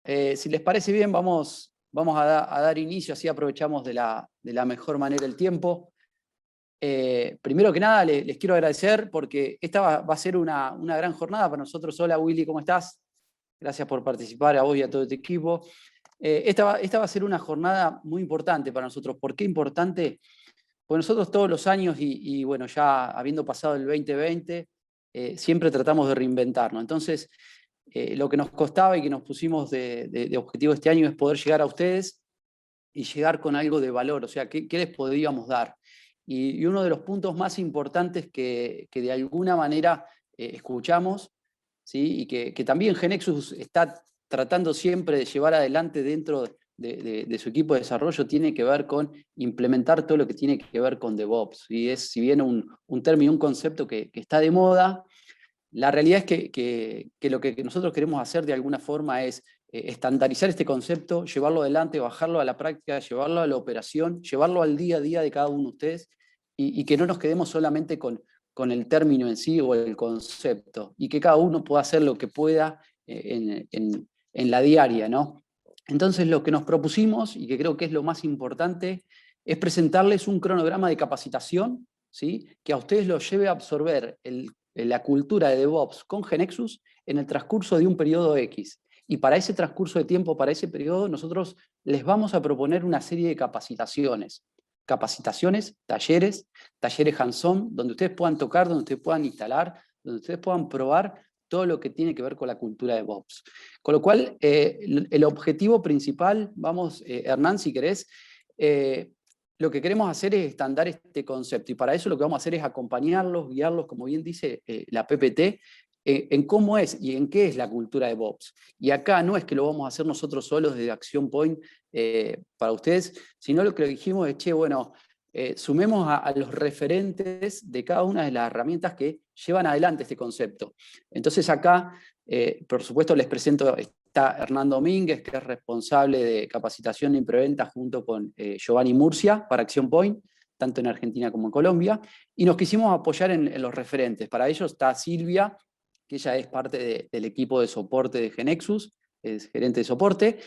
Si les parece bien, vamos a dar inicio, así aprovechamos de la mejor manera el tiempo. Primero que nada, les quiero agradecer porque esta va a ser una gran jornada para nosotros. Hola Willy, ¿cómo estás? Gracias por participar, a vos y a todo tu equipo. Esta va a ser una jornada muy importante para nosotros. ¿Por qué importante? Pues nosotros todos los años, y bueno, ya habiendo pasado el 2020, siempre tratamos de reinventarnos. Entonces, lo que nos costaba y que nos pusimos de objetivo este año es poder llegar a ustedes y llegar con algo de valor, o sea, ¿qué les podríamos dar? Y uno de los puntos más importantes que de alguna manera escuchamos, ¿sí? Y que también Genexus está tratando siempre de llevar adelante dentro de su equipo de desarrollo, tiene que ver con implementar todo lo que tiene que ver con DevOps. Y es, si bien un término, un concepto que está de moda, la realidad es que lo que nosotros queremos hacer de alguna forma es estandarizar este concepto, llevarlo adelante, bajarlo a la práctica, llevarlo a la operación, llevarlo al día a día de cada uno de ustedes y que no nos quedemos solamente con el término en sí o el concepto y que cada uno pueda hacer lo que pueda en la diaria, ¿no? Entonces lo que nos propusimos y que creo que es lo más importante es presentarles un cronograma de capacitación, ¿sí? Que a ustedes los lleve a absorber la cultura de DevOps con Genexus en el transcurso de un periodo X. Y para ese transcurso de tiempo, para ese periodo, nosotros les vamos a proponer una serie de capacitaciones. Capacitaciones, talleres hands-on, donde ustedes puedan tocar, donde ustedes puedan instalar, donde ustedes puedan probar todo lo que tiene que ver con la cultura de DevOps. Con lo cual, el objetivo principal, vamos, Hernán, si querés, lo que queremos hacer es estandar este concepto y para eso lo que vamos a hacer es acompañarlos, guiarlos, como bien dice la PPT, en cómo es y en qué es la cultura de DevOps. Y acá no es que lo vamos a hacer nosotros solos desde Action Point para ustedes, sino lo que dijimos es, che, bueno, sumemos a los referentes de cada una de las herramientas que llevan adelante este concepto. Entonces acá, por supuesto, les presento, está Hernán Domínguez, que es responsable de capacitación y preventa junto con Giovanni Murcia para Action Point, tanto en Argentina como en Colombia, y nos quisimos apoyar en los referentes. Para ello está Silvia, que ella es parte del equipo de soporte de Genexus, es gerente de soporte.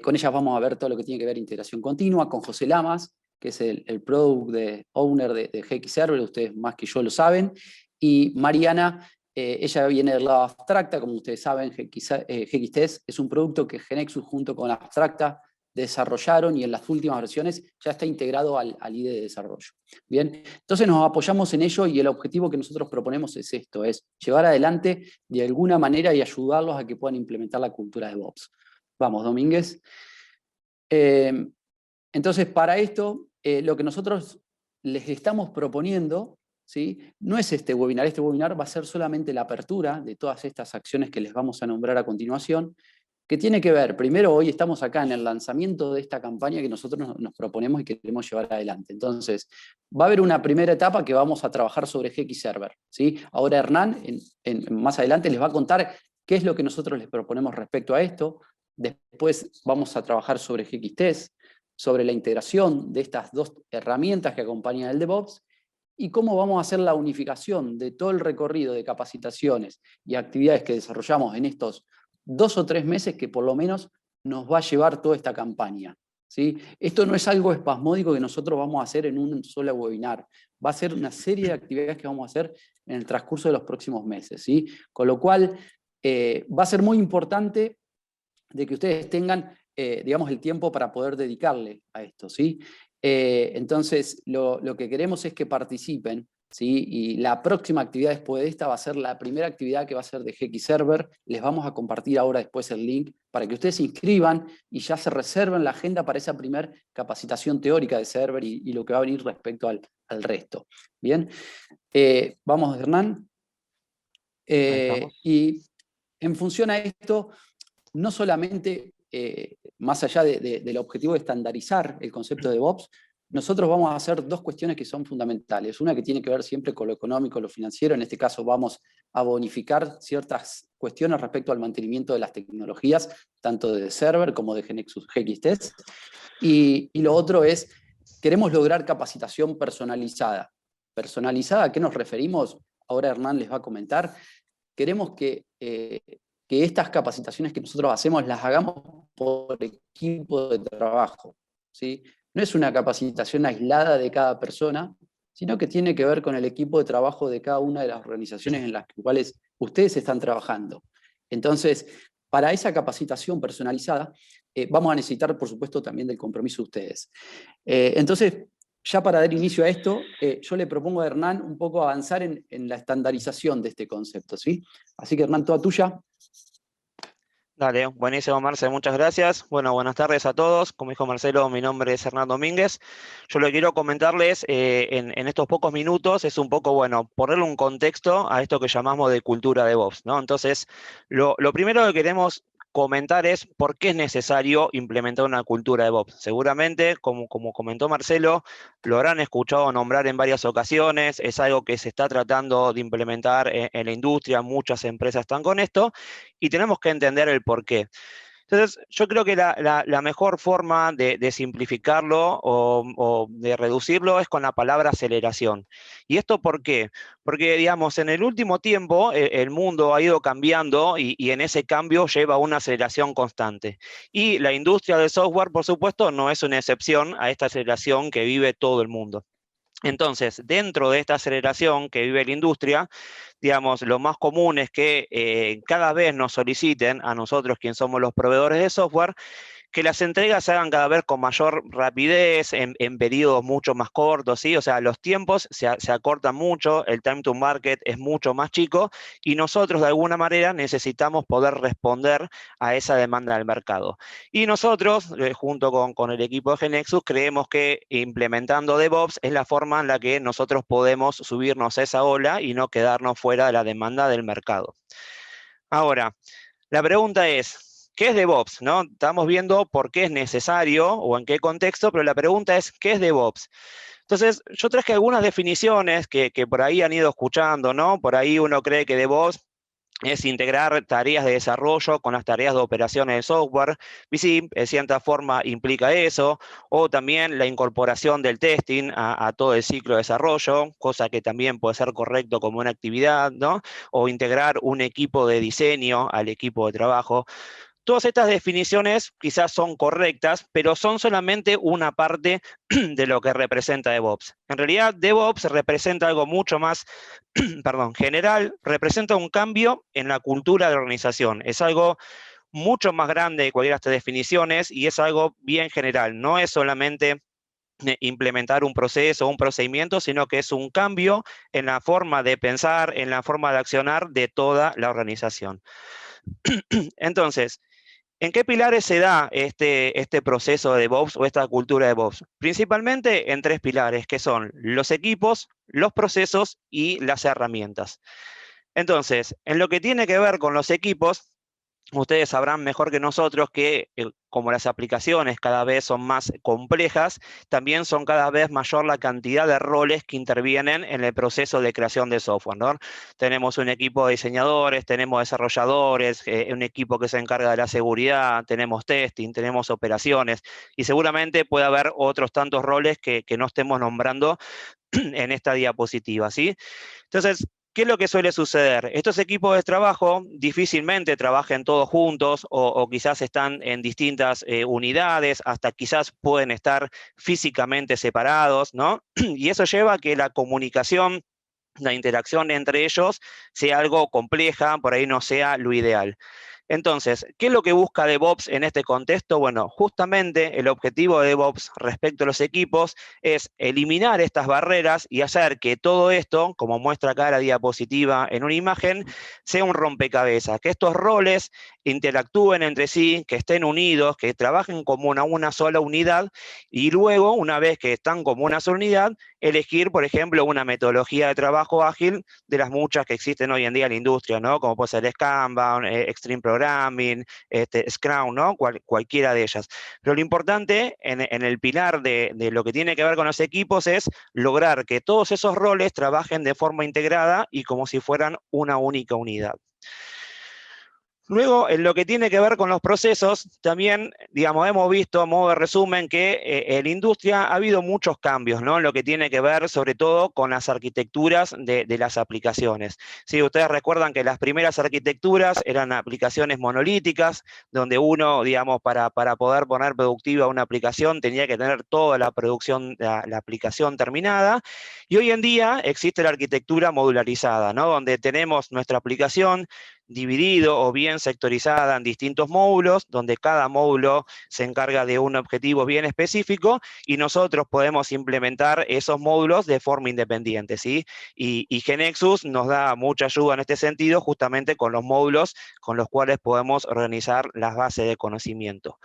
Con ella vamos a ver todo lo que tiene que ver integración continua, con José Lamas, que es el Product Owner de GX Server, ustedes más que yo lo saben, y Mariana, ella viene del lado Abstracta, como ustedes saben, GXTest es un producto que Genexus junto con Abstracta desarrollaron y en las últimas versiones ya está integrado al IDE de desarrollo. Bien, entonces nos apoyamos en ello y el objetivo que nosotros proponemos es esto, es llevar adelante de alguna manera y ayudarlos a que puedan implementar la cultura de DevOps. Vamos, Domínguez. Entonces, para esto, lo que nosotros les estamos proponiendo, ¿sí? No es este webinar va a ser solamente la apertura de todas estas acciones que les vamos a nombrar a continuación, que tiene que ver, primero hoy estamos acá en el lanzamiento de esta campaña que nosotros nos proponemos y queremos llevar adelante. Entonces, va a haber una primera etapa que vamos a trabajar sobre GX Server, ¿sí? Ahora Hernán, más adelante, les va a contar qué es lo que nosotros les proponemos respecto a esto. Después vamos a trabajar sobre GX Test, sobre la integración de estas dos herramientas que acompañan el DevOps y cómo vamos a hacer la unificación de todo el recorrido de capacitaciones y actividades que desarrollamos en estos 2 o 3 meses que por lo menos nos va a llevar toda esta campaña, ¿sí? Esto no es algo espasmódico que nosotros vamos a hacer en un solo webinar, va a ser una serie de actividades que vamos a hacer en el transcurso de los próximos meses, ¿sí? Con lo cual va a ser muy importante de que ustedes tengan, digamos, el tiempo para poder dedicarle a esto, ¿sí? Entonces, lo que queremos es que participen, ¿sí? Y la próxima actividad después de esta va a ser la primera actividad que va a ser de GX Server. Les vamos a compartir ahora después el link para que ustedes se inscriban y ya se reserven la agenda para esa primera capacitación teórica de Server y lo que va a venir respecto al resto. ¿Bien? Vamos, Hernán. Y en función a esto, no solamente, más allá del objetivo de estandarizar el concepto de DevOps, nosotros vamos a hacer dos cuestiones que son fundamentales. Una que tiene que ver siempre con lo económico, lo financiero. En este caso vamos a bonificar ciertas cuestiones respecto al mantenimiento de las tecnologías, tanto de Server como de Genexus GXTest. Y lo otro es, queremos lograr capacitación personalizada. ¿Personalizada? ¿A qué nos referimos? Ahora Hernán les va a comentar. Queremos que que estas capacitaciones que nosotros hacemos las hagamos por equipo de trabajo, ¿sí? No es una capacitación aislada de cada persona, sino que tiene que ver con el equipo de trabajo de cada una de las organizaciones en las cuales ustedes están trabajando. Entonces, para esa capacitación personalizada, vamos a necesitar, por supuesto, también del compromiso de ustedes. Entonces, ya para dar inicio a esto, yo le propongo a Hernán un poco avanzar en la estandarización de este concepto, ¿sí? Así que Hernán, toda tuya. Dale, buenísimo, Marce, muchas gracias. Bueno, buenas tardes a todos. Como dijo Marcelo, mi nombre es Hernán Domínguez. Yo lo que quiero comentarles en estos pocos minutos es un poco, bueno, ponerle un contexto a esto que llamamos de cultura DevOps, ¿no? Entonces, lo primero que queremos comentar es por qué es necesario implementar una cultura DevOps. Seguramente, como comentó Marcelo, lo habrán escuchado nombrar en varias ocasiones, es algo que se está tratando de implementar en la industria, muchas empresas están con esto, y tenemos que entender el por qué. Entonces, yo creo que la mejor forma de simplificarlo o de reducirlo es con la palabra aceleración. ¿Y esto por qué? Porque, digamos, en el último tiempo el mundo ha ido cambiando y en ese cambio lleva una aceleración constante. Y la industria del software, por supuesto, no es una excepción a esta aceleración que vive todo el mundo. Entonces, dentro de esta aceleración que vive la industria, digamos, lo más común es que cada vez nos soliciten a nosotros, quienes somos los proveedores de software, que las entregas se hagan cada vez con mayor rapidez, en periodos mucho más cortos, ¿sí? O sea, los tiempos se acortan mucho, el time to market es mucho más chico, y nosotros de alguna manera necesitamos poder responder a esa demanda del mercado. Y nosotros, junto con el equipo de GeneXus, creemos que implementando DevOps es la forma en la que nosotros podemos subirnos a esa ola y no quedarnos fuera de la demanda del mercado. Ahora, la pregunta es, ¿qué es DevOps? ¿No? Estamos viendo por qué es necesario o en qué contexto, pero la pregunta es, ¿qué es DevOps? Entonces, yo traje algunas definiciones que por ahí han ido escuchando, ¿no? Por ahí uno cree que DevOps es integrar tareas de desarrollo con las tareas de operaciones del software. Y sí, de cierta forma implica eso, o también la incorporación del testing a todo el ciclo de desarrollo, cosa que también puede ser correcto como una actividad, ¿no? O integrar un equipo de diseño al equipo de trabajo. Todas estas definiciones quizás son correctas, pero son solamente una parte de lo que representa DevOps. En realidad, DevOps representa algo mucho más, perdón, general, representa un cambio en la cultura de la organización. Es algo mucho más grande que cualquiera de estas definiciones y es algo bien general. No es solamente implementar un proceso o un procedimiento, sino que es un cambio en la forma de pensar, en la forma de accionar de toda la organización. Entonces, ¿en qué pilares se da este proceso de DevOps o esta cultura de DevOps? Principalmente en tres pilares, que son los equipos, los procesos y las herramientas. Entonces, en lo que tiene que ver con los equipos, ustedes sabrán mejor que nosotros que como las aplicaciones cada vez son más complejas, también son cada vez mayor la cantidad de roles que intervienen en el proceso de creación de software, ¿no? Tenemos un equipo de diseñadores, tenemos desarrolladores, un equipo que se encarga de la seguridad, tenemos testing, tenemos operaciones, y seguramente puede haber otros tantos roles que no estemos nombrando en esta diapositiva, ¿sí? Entonces, ¿qué es lo que suele suceder? Estos equipos de trabajo difícilmente trabajan todos juntos o quizás están en distintas unidades, hasta quizás pueden estar físicamente separados, ¿no? Y eso lleva a que la comunicación, la interacción entre ellos sea algo compleja, por ahí no sea lo ideal. Entonces, ¿qué es lo que busca DevOps en este contexto? Bueno, justamente el objetivo de DevOps respecto a los equipos es eliminar estas barreras y hacer que todo esto, como muestra acá la diapositiva en una imagen, sea un rompecabezas, que estos roles interactúen entre sí, que estén unidos, que trabajen como una sola unidad y luego, una vez que están como una sola unidad, elegir, por ejemplo, una metodología de trabajo ágil de las muchas que existen hoy en día en la industria, ¿no? Como puede ser Kanban, Extreme Programming, Scrum, ¿no? Cualquiera de ellas. Pero lo importante en el pilar de lo que tiene que ver con los equipos es lograr que todos esos roles trabajen de forma integrada y como si fueran una única unidad. Luego, en lo que tiene que ver con los procesos, también, digamos, hemos visto, a modo de resumen, que en la industria ha habido muchos cambios, ¿no? En lo que tiene que ver, sobre todo, con las arquitecturas de las aplicaciones. Sí, ustedes recuerdan que las primeras arquitecturas eran aplicaciones monolíticas, donde uno, digamos, para poder poner productiva una aplicación, tenía que tener toda la producción, la aplicación terminada, y hoy en día existe la arquitectura modularizada, ¿no? Donde tenemos nuestra aplicación dividido o bien sectorizada en distintos módulos, donde cada módulo se encarga de un objetivo bien específico y nosotros podemos implementar esos módulos de forma independiente, ¿sí? Y GeneXus nos da mucha ayuda en este sentido, justamente con los módulos con los cuales podemos organizar las bases de conocimiento.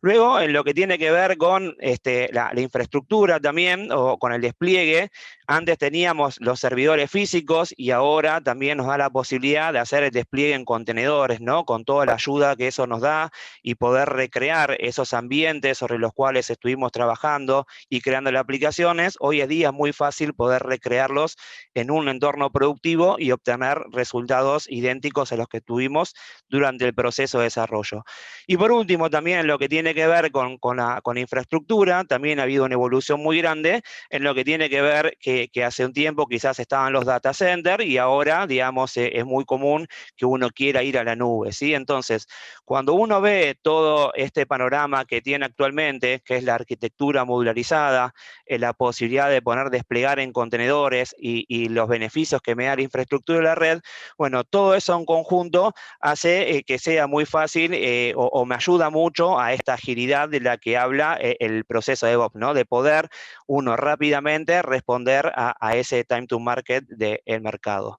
Luego, en lo que tiene que ver con la infraestructura también, o con el despliegue, antes teníamos los servidores físicos y ahora también nos da la posibilidad de hacer el despliegue en contenedores, ¿no? Con toda la ayuda que eso nos da y poder recrear esos ambientes sobre los cuales estuvimos trabajando y creando las aplicaciones. Hoy en día es muy fácil poder recrearlos en un entorno productivo y obtener resultados idénticos a los que tuvimos durante el proceso de desarrollo. Y por último, también en lo que tiene que ver con la infraestructura, también ha habido una evolución muy grande en lo que tiene que ver que hace un tiempo quizás estaban los data centers y ahora, digamos, es muy común que uno quiera ir a la nube, ¿sí? Entonces, cuando uno ve todo este panorama que tiene actualmente, que es la arquitectura modularizada, la posibilidad de poder desplegar en contenedores y los beneficios que me da la infraestructura de la red, bueno, todo eso en conjunto hace que sea muy fácil o me ayuda mucho a esta agilidad de la que habla el proceso de DevOps, ¿no? De poder uno rápidamente responder a ese time to market del mercado.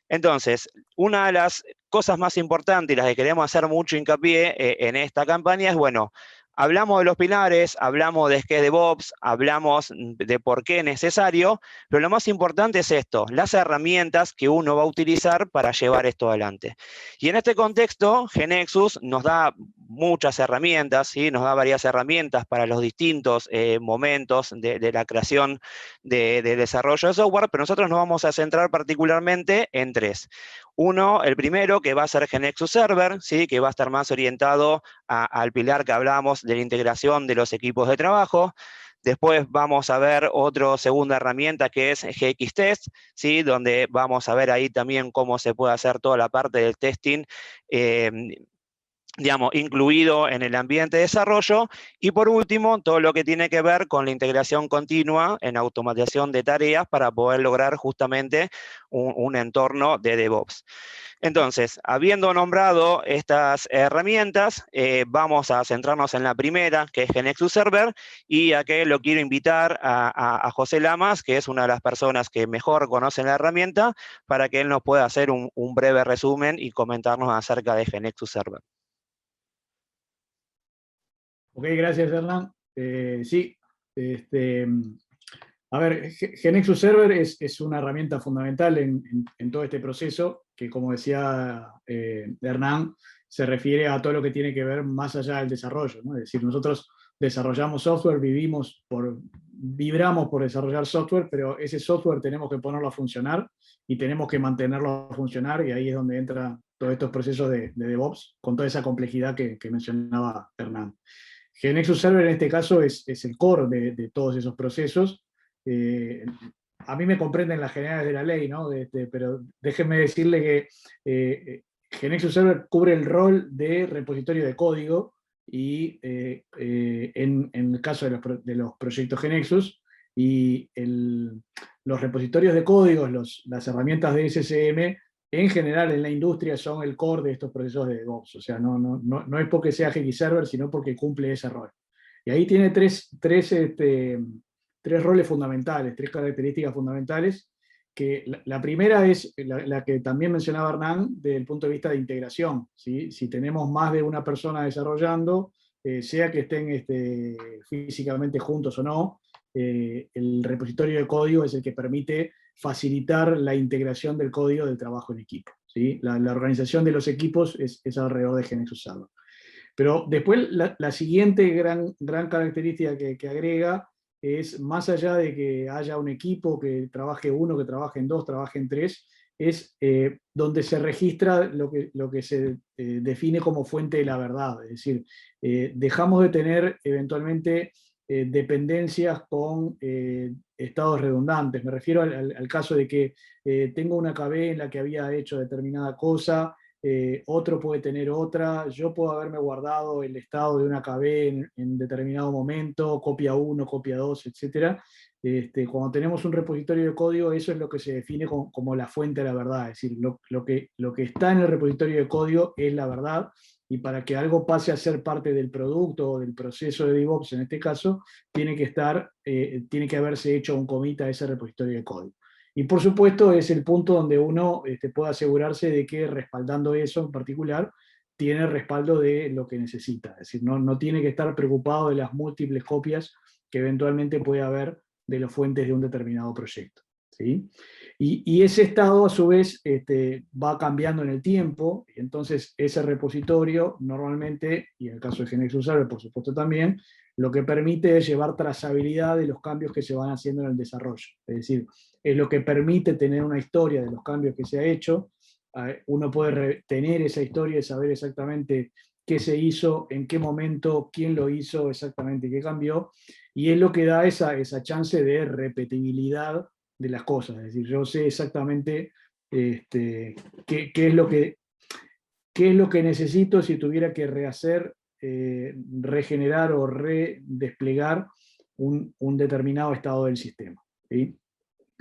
Entonces, una de las cosas más importantes y las que queremos hacer mucho hincapié en esta campaña es, bueno, hablamos de los pilares, hablamos de qué es DevOps, hablamos de por qué es necesario, pero lo más importante es esto, las herramientas que uno va a utilizar para llevar esto adelante. Y en este contexto, GeneXus nos da muchas herramientas, ¿sí? Nos da varias herramientas para los distintos momentos de la creación de desarrollo de software, pero nosotros nos vamos a centrar particularmente en tres. Uno, el primero, que va a ser GeneXus Server, ¿sí? Que va a estar más orientado al pilar que hablábamos de la integración de los equipos de trabajo. Después vamos a ver otra segunda herramienta que es GXTest, ¿sí? Donde vamos a ver ahí también cómo se puede hacer toda la parte del testing, digamos, incluido en el ambiente de desarrollo. Y por último, todo lo que tiene que ver con la integración continua en automatización de tareas para poder lograr justamente un entorno de DevOps. Entonces, habiendo nombrado estas herramientas, vamos a centrarnos en la primera, que es GeneXus Server, y a que lo quiero invitar a José Lamas, que es una de las personas que mejor conocen la herramienta, para que él nos pueda hacer un breve resumen y comentarnos acerca de GeneXus Server. Ok, gracias, Hernán. Sí, a ver, GeneXus Server es una herramienta fundamental en todo este proceso, que como decía Hernán, se refiere a todo lo que tiene que ver más allá del desarrollo, ¿no? Es decir, nosotros desarrollamos software, vibramos por desarrollar software, pero ese software tenemos que ponerlo a funcionar y tenemos que mantenerlo a funcionar, y ahí es donde entran todos estos procesos de DevOps, con toda esa complejidad que mencionaba Hernán. GeneXus Server en este caso es el core de todos esos procesos. A mí me comprenden las generales de la ley, ¿no? Pero déjenme decirle que GeneXus Server cubre el rol de repositorio de código y en el caso de los proyectos GeneXus, y los repositorios de códigos, las herramientas de SCM, en general en la industria son el core de estos procesos de DevOps. O sea, no es porque sea GX Server, sino porque cumple ese rol. Y ahí tiene tres roles fundamentales, tres características fundamentales, que la primera es la que también mencionaba Hernán, desde el punto de vista de integración, ¿sí? Si tenemos más de una persona desarrollando, sea que estén físicamente juntos o no, el repositorio de código es el que permite facilitar la integración del código del trabajo en equipo, ¿sí? La organización de los equipos es alrededor de GeneXus Server. Pero después la siguiente gran característica que agrega es, más allá de que haya un equipo que trabaje uno, que trabaje en dos, trabaje en tres, es donde se registra lo que se define como fuente de la verdad. Es decir, dejamos de tener eventualmente dependencias con estados redundantes. Me refiero al caso de que tengo una KB en la que había hecho determinada cosa, otro puede tener otra, yo puedo haberme guardado el estado de una KB en determinado momento, copia 1, copia 2, etc. Cuando tenemos un repositorio de código, eso es lo que se define como la fuente de la verdad, es decir, lo que está en el repositorio de código es la verdad, y para que algo pase a ser parte del producto o del proceso de DevOps, en este caso, tiene que haberse hecho un commit a ese repositorio de código. Y por supuesto es el punto donde uno puede asegurarse de que respaldando eso en particular, tiene respaldo de lo que necesita. Es decir, no tiene que estar preocupado de las múltiples copias que eventualmente puede haber de las fuentes de un determinado proyecto. ¿Sí? Y ese estado a su vez va cambiando en el tiempo, y entonces ese repositorio normalmente, y en el caso de GNX Server por supuesto también, lo que permite es llevar trazabilidad de los cambios que se van haciendo en el desarrollo. Es decir, es lo que permite tener una historia de los cambios que se ha hecho. Uno puede tener esa historia y saber exactamente qué se hizo, en qué momento, quién lo hizo, exactamente qué cambió, y es lo que da esa chance de repetibilidad de las cosas. Es decir, yo sé exactamente qué es lo que necesito si tuviera que rehacer, regenerar o redesplegar un determinado estado del sistema. ¿Sí?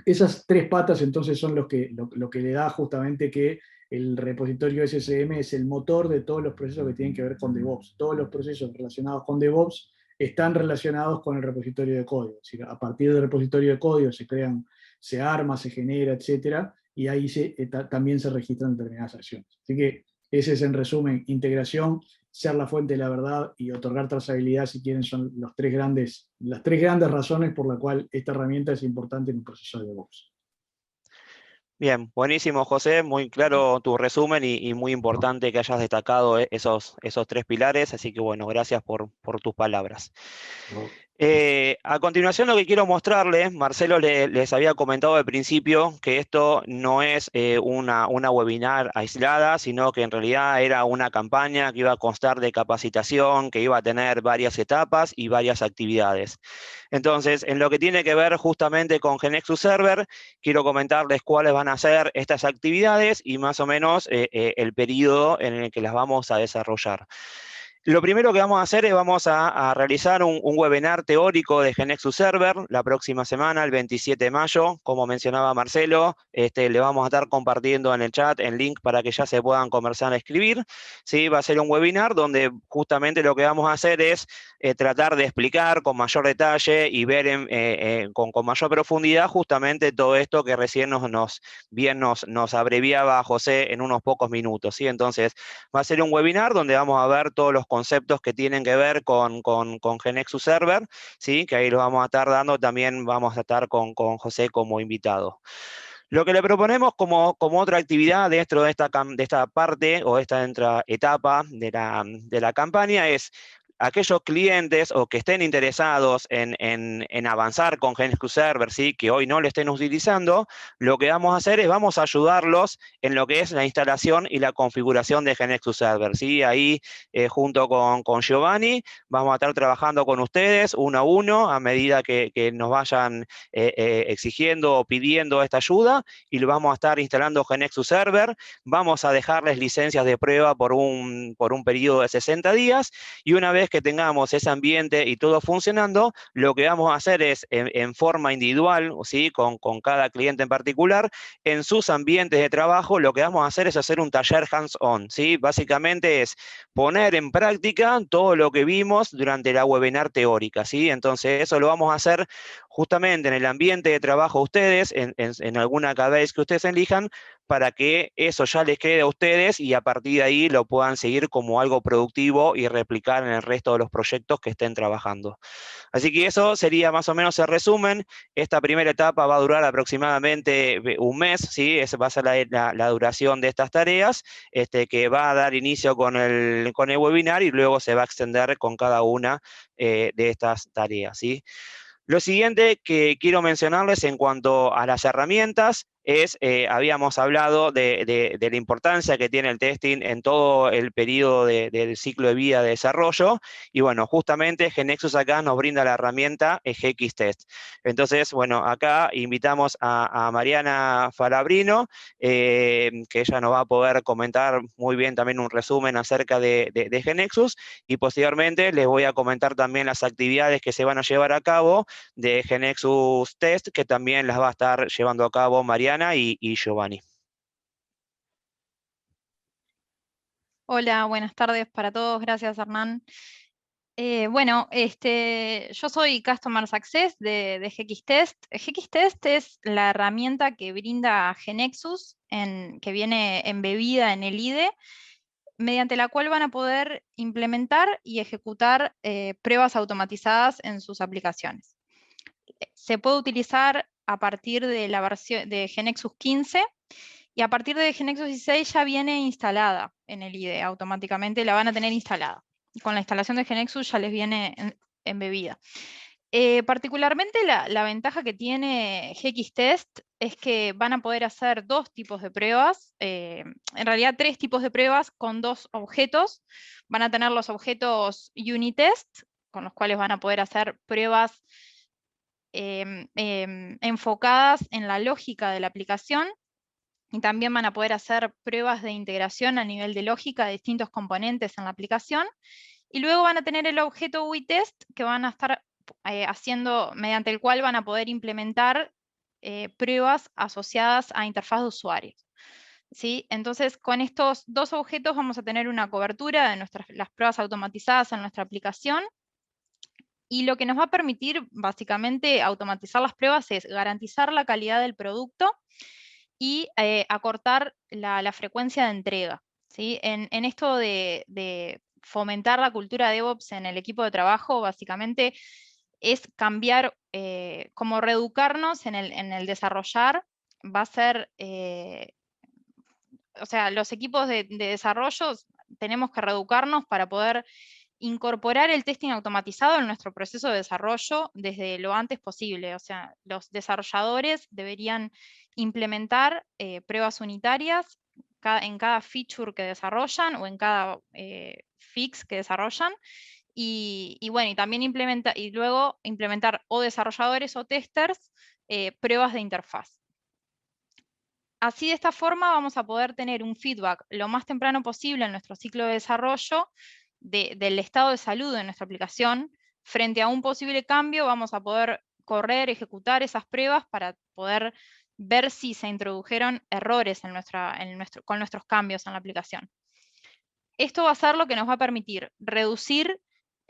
Esas tres patas entonces son lo que le da justamente que el repositorio SSM es el motor de todos los procesos que tienen que ver con DevOps. Todos los procesos relacionados con DevOps están relacionados con el repositorio de código. Es decir, a partir del repositorio de código se arma, se genera, etcétera, y ahí también se registran determinadas acciones. Así que ese es, en resumen, integración, ser la fuente de la verdad y otorgar trazabilidad, si quieren, son las tres grandes razones por las cuales esta herramienta es importante en un proceso de DevOps. Bien, buenísimo, José, muy claro tu resumen y muy importante que hayas destacado esos tres pilares, así que bueno, gracias por tus palabras. ¿No? A continuación lo que quiero mostrarles, Marcelo les había comentado al principio que esto no es una webinar aislada, sino que en realidad era una campaña que iba a constar de capacitación, que iba a tener varias etapas y varias actividades. Entonces, en lo que tiene que ver justamente con GeneXus Server, quiero comentarles cuáles van a ser estas actividades y más o menos el periodo en el que las vamos a desarrollar. Lo primero que vamos a hacer es vamos a realizar un webinar teórico de GeneXus Server la próxima semana, el 27 de mayo. Como mencionaba Marcelo, le vamos a estar compartiendo en el chat el link para que ya se puedan comenzar a escribir. ¿Sí? Va a ser un webinar donde justamente lo que vamos a hacer es tratar de explicar con mayor detalle y ver con mayor profundidad justamente todo esto que recién nos abreviaba José en unos pocos minutos. ¿Sí? Entonces, va a ser un webinar donde vamos a ver todos los conceptos que tienen que ver con GeneXus Server, ¿sí? Que ahí lo vamos a estar dando, también vamos a estar con José como invitado. Lo que le proponemos como otra actividad dentro de esta parte o esta etapa de la campaña es aquellos clientes o que estén interesados en avanzar con GeneXus Server, ¿sí? Que hoy no lo estén utilizando, lo que vamos a hacer es vamos a ayudarlos en lo que es la instalación y la configuración de GeneXus Server, ¿sí? Ahí, junto con Giovanni, vamos a estar trabajando con ustedes uno a uno a medida que nos vayan exigiendo o pidiendo esta ayuda, y lo vamos a estar instalando GeneXus Server. Vamos a dejarles licencias de prueba por un periodo de 60 días, y una vez que tengamos ese ambiente y todo funcionando, lo que vamos a hacer es en forma individual, ¿sí? con cada cliente en particular, en sus ambientes de trabajo, lo que vamos a hacer es hacer un taller hands-on, ¿sí? Básicamente es poner en práctica todo lo que vimos durante la webinar teórica, ¿sí? Entonces eso lo vamos a hacer justamente en el ambiente de trabajo de ustedes, en alguna cabeza que ustedes elijan, para que eso ya les quede a ustedes y a partir de ahí lo puedan seguir como algo productivo y replicar en el resto de los proyectos que estén trabajando. Así que eso sería más o menos el resumen. Esta primera etapa va a durar aproximadamente un mes, ¿sí? Esa va a ser la duración de estas tareas, que va a dar inicio con el webinar y luego se va a extender con cada una de estas tareas, ¿sí? Lo siguiente que quiero mencionarles en cuanto a las herramientas habíamos hablado de la importancia que tiene el testing en todo el periodo del ciclo de vida de desarrollo, y bueno, justamente GeneXus acá nos brinda la herramienta GXTest. Entonces, bueno, acá invitamos a Mariana Falabrino, que ella nos va a poder comentar muy bien también un resumen acerca de GeneXus, y posteriormente les voy a comentar también las actividades que se van a llevar a cabo de GeneXus Test, que también las va a estar llevando a cabo Mariana y Giovanni. Hola, buenas tardes para todos. Gracias, Hernán. Bueno, yo soy Customer Success de GXTest. GXTest es la herramienta que brinda GeneXus, que viene embebida en el IDE, mediante la cual van a poder implementar y ejecutar pruebas automatizadas en sus aplicaciones. Se puede utilizar a partir de la versión de GeneXus 15, y a partir de GeneXus 16 ya viene instalada en el IDE, automáticamente la van a tener instalada. Con la instalación de GeneXus ya les viene embebida. Particularmente la ventaja que tiene GXTest es que van a poder hacer dos tipos de pruebas, en realidad 3 tipos de pruebas con 2 objetos. Van a tener los objetos UniTest, con los cuales van a poder hacer pruebas enfocadas en la lógica de la aplicación, y también van a poder hacer pruebas de integración a nivel de lógica de distintos componentes en la aplicación, y luego van a tener el objeto UITest que van a estar haciendo, mediante el cual van a poder implementar pruebas asociadas a interfaz de usuarios. ¿Sí? Entonces, con estos 2 objetos vamos a tener una cobertura de las pruebas automatizadas en nuestra aplicación, y lo que nos va a permitir básicamente automatizar las pruebas es garantizar la calidad del producto y acortar la frecuencia de entrega. ¿Sí? En esto de fomentar la cultura DevOps en el equipo de trabajo, básicamente es cambiar, como reeducarnos en el desarrollar, va a ser, o sea, los equipos de desarrollo tenemos que reeducarnos para poder incorporar el testing automatizado en nuestro proceso de desarrollo desde lo antes posible. O sea, los desarrolladores deberían implementar pruebas unitarias en cada feature que desarrollan o en cada fix que desarrollan. Y bueno, y también luego implementar o desarrolladores o testers pruebas de interfaz. Así, de esta forma vamos a poder tener un feedback lo más temprano posible en nuestro ciclo de desarrollo del estado de salud de nuestra aplicación. Frente a un posible cambio vamos a poder correr, ejecutar esas pruebas para poder ver si se introdujeron errores con nuestros cambios en la aplicación. Esto va a ser lo que nos va a permitir reducir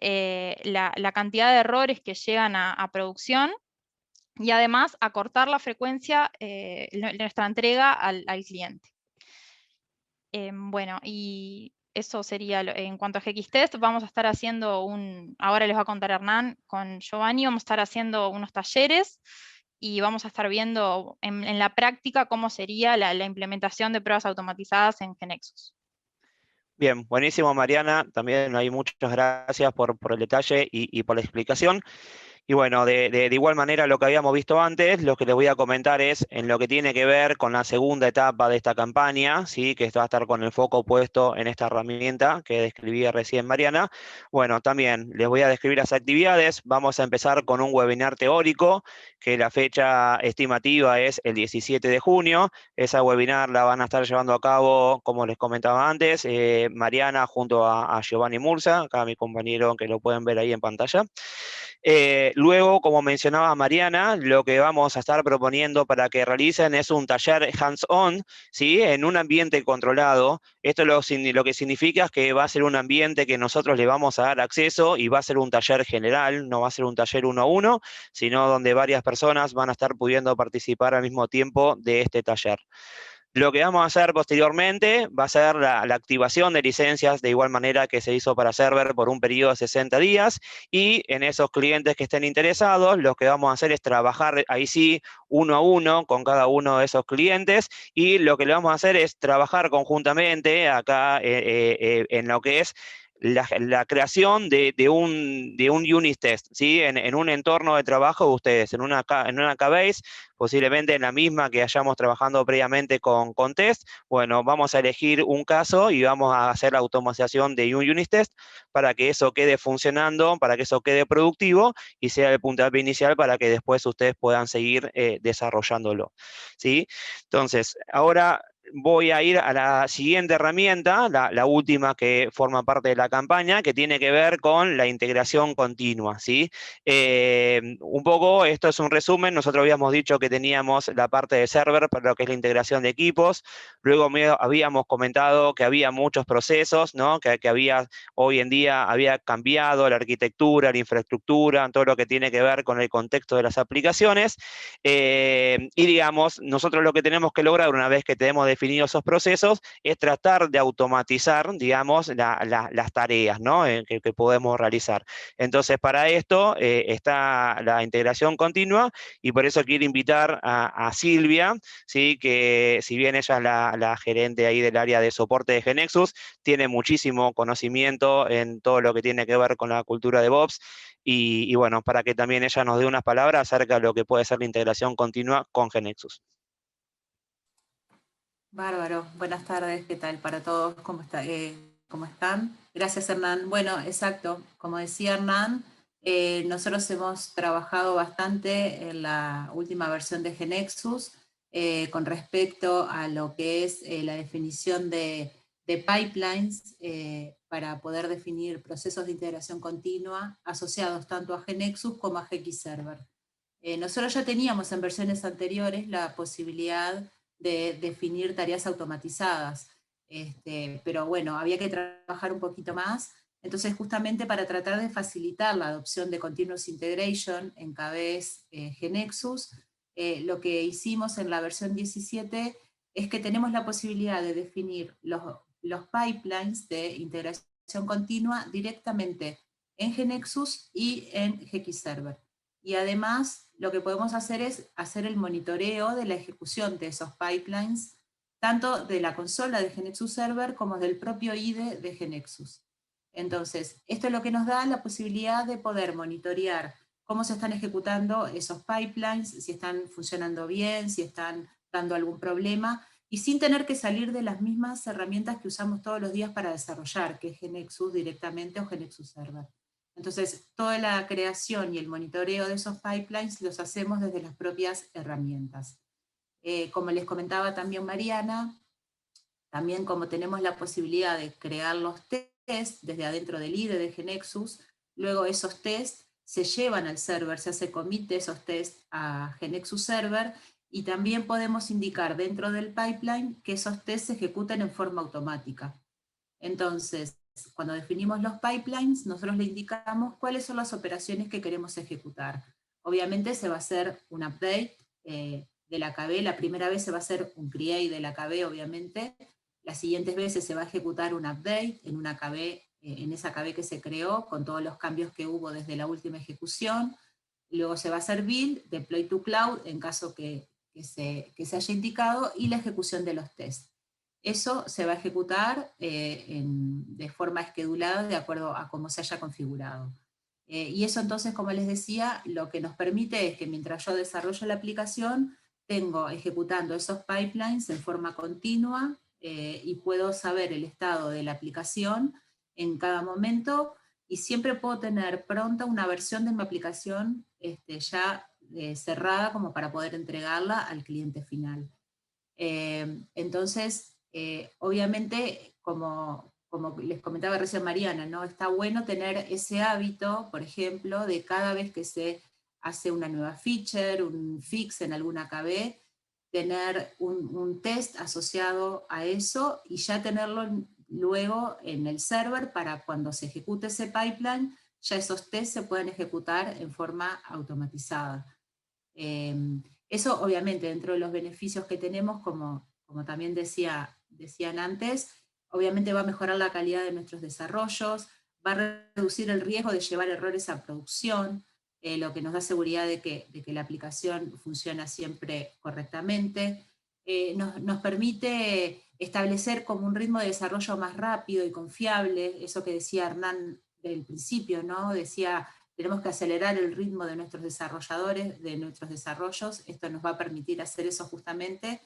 la cantidad de errores que llegan a producción, y además acortar la frecuencia de nuestra entrega al cliente. Bueno, y eso sería en cuanto a GXTest. Vamos a estar haciendo ahora les va a contar Hernán con Giovanni, vamos a estar haciendo unos talleres y vamos a estar viendo en la práctica cómo sería la implementación de pruebas automatizadas en GeneXus. Bien, buenísimo Mariana, también hay muchas gracias por el detalle y por la explicación. Y bueno, de igual manera lo que habíamos visto antes, lo que les voy a comentar es en lo que tiene que ver con la segunda etapa de esta campaña, ¿sí? Que va a estar con el foco puesto en esta herramienta que describía recién Mariana. Bueno, también les voy a describir las actividades. Vamos a empezar con un webinar teórico, que la fecha estimativa es el 17 de junio. Esa webinar la van a estar llevando a cabo, como les comentaba antes, Mariana junto a Giovanni Murza, acá mi compañero, que lo pueden ver ahí en pantalla. Luego, como mencionaba Mariana, lo que vamos a estar proponiendo para que realicen es un taller hands-on, ¿sí? En un ambiente controlado. Esto lo que significa es que va a ser un ambiente que nosotros le vamos a dar acceso y va a ser un taller general, no va a ser un taller 1 a 1, sino donde varias personas van a estar pudiendo participar al mismo tiempo de este taller. Lo que vamos a hacer posteriormente va a ser la activación de licencias de igual manera que se hizo para Server por un periodo de 60 días, y en esos clientes que estén interesados, lo que vamos a hacer es trabajar ahí sí 1 a 1 con cada uno de esos clientes, y lo que le vamos a hacer es trabajar conjuntamente acá en lo que es la creación de un unit test, ¿sí? En un entorno de trabajo de ustedes, en una KBase, posiblemente en la misma que hayamos trabajando previamente con test. Bueno, vamos a elegir un caso y vamos a hacer la automatización de un unit test para que eso quede funcionando, para que eso quede productivo y sea el puntapié inicial para que después ustedes puedan seguir desarrollándolo, ¿sí? Entonces, ahora voy a ir a la siguiente herramienta, la última que forma parte de la campaña, que tiene que ver con la integración continua, ¿sí? Un poco, esto es un resumen, nosotros habíamos dicho que teníamos la parte de server para lo que es la integración de equipos, luego habíamos comentado que había muchos procesos, ¿no? Que hoy en día había cambiado la arquitectura, la infraestructura, todo lo que tiene que ver con el contexto de las aplicaciones, y digamos, nosotros lo que tenemos que lograr una vez que tenemos definidos esos procesos es tratar de automatizar, digamos, las tareas, ¿no? que podemos realizar. Entonces, para esto está la integración continua y por eso quiero invitar a Silvia, ¿sí? Que si bien ella es la gerente ahí del área de soporte de GeneXus, tiene muchísimo conocimiento en todo lo que tiene que ver con la cultura de DevOps y bueno, para que también ella nos dé unas palabras acerca de lo que puede ser la integración continua con GeneXus. Bárbaro, buenas tardes, ¿qué tal para todos? ¿Cómo están? Gracias, Hernán. Bueno, exacto, como decía Hernán, nosotros hemos trabajado bastante en la última versión de GeneXus con respecto a lo que es la definición de pipelines para poder definir procesos de integración continua asociados tanto a GeneXus como a GXServer. Nosotros ya teníamos en versiones anteriores la posibilidad de definir tareas automatizadas, pero bueno, había que trabajar un poquito más. Entonces, justamente para tratar de facilitar la adopción de Continuous Integration en KBS GeneXus, lo que hicimos en la versión 17 es que tenemos la posibilidad de definir los pipelines de integración continua directamente en GeneXus y en GXServer. Y además, lo que podemos hacer es hacer el monitoreo de la ejecución de esos pipelines, tanto de la consola de GeneXus Server como del propio IDE de GeneXus. Entonces, esto es lo que nos da la posibilidad de poder monitorear cómo se están ejecutando esos pipelines, si están funcionando bien, si están dando algún problema, y sin tener que salir de las mismas herramientas que usamos todos los días para desarrollar, que es GeneXus directamente o GeneXus Server. Entonces, toda la creación y el monitoreo de esos pipelines los hacemos desde las propias herramientas. Como les comentaba también Mariana, también como tenemos la posibilidad de crear los tests desde adentro del IDE de GeneXus, luego esos tests se llevan al server, se hace commit de esos tests a GeneXus Server, y también podemos indicar dentro del pipeline que esos tests se ejecuten en forma automática. Entonces, cuando definimos los pipelines, nosotros le indicamos cuáles son las operaciones que queremos ejecutar. Obviamente se va a hacer un update de la KB, la primera vez se va a hacer un create de la KB, obviamente, las siguientes veces se va a ejecutar un update en una KB, en esa KB que se creó, con todos los cambios que hubo desde la última ejecución, luego se va a hacer build, deploy to cloud, en caso que se haya indicado, y la ejecución de los tests. Eso se va a ejecutar de forma esquedulada de acuerdo a cómo se haya configurado. Y eso entonces, como les decía, lo que nos permite es que mientras yo desarrollo la aplicación, tengo ejecutando esos pipelines en forma continua y puedo saber el estado de la aplicación en cada momento, y siempre puedo tener pronta una versión de mi aplicación ya cerrada como para poder entregarla al cliente final. Entonces, obviamente, como les comentaba recién Mariana, ¿no? Está bueno tener ese hábito, por ejemplo, de cada vez que se hace una nueva feature, un fix en alguna KB, tener un test asociado a eso y ya tenerlo luego en el server para cuando se ejecute ese pipeline, ya esos tests se pueden ejecutar en forma automatizada. Eso obviamente dentro de los beneficios que tenemos, como también decían antes, obviamente va a mejorar la calidad de nuestros desarrollos, va a reducir el riesgo de llevar errores a producción, lo que nos da seguridad de que la aplicación funciona siempre correctamente. Nos permite establecer como un ritmo de desarrollo más rápido y confiable, eso que decía Hernán del principio, ¿no? Decía, tenemos que acelerar el ritmo de nuestros desarrolladores, de nuestros desarrollos, esto nos va a permitir hacer eso justamente,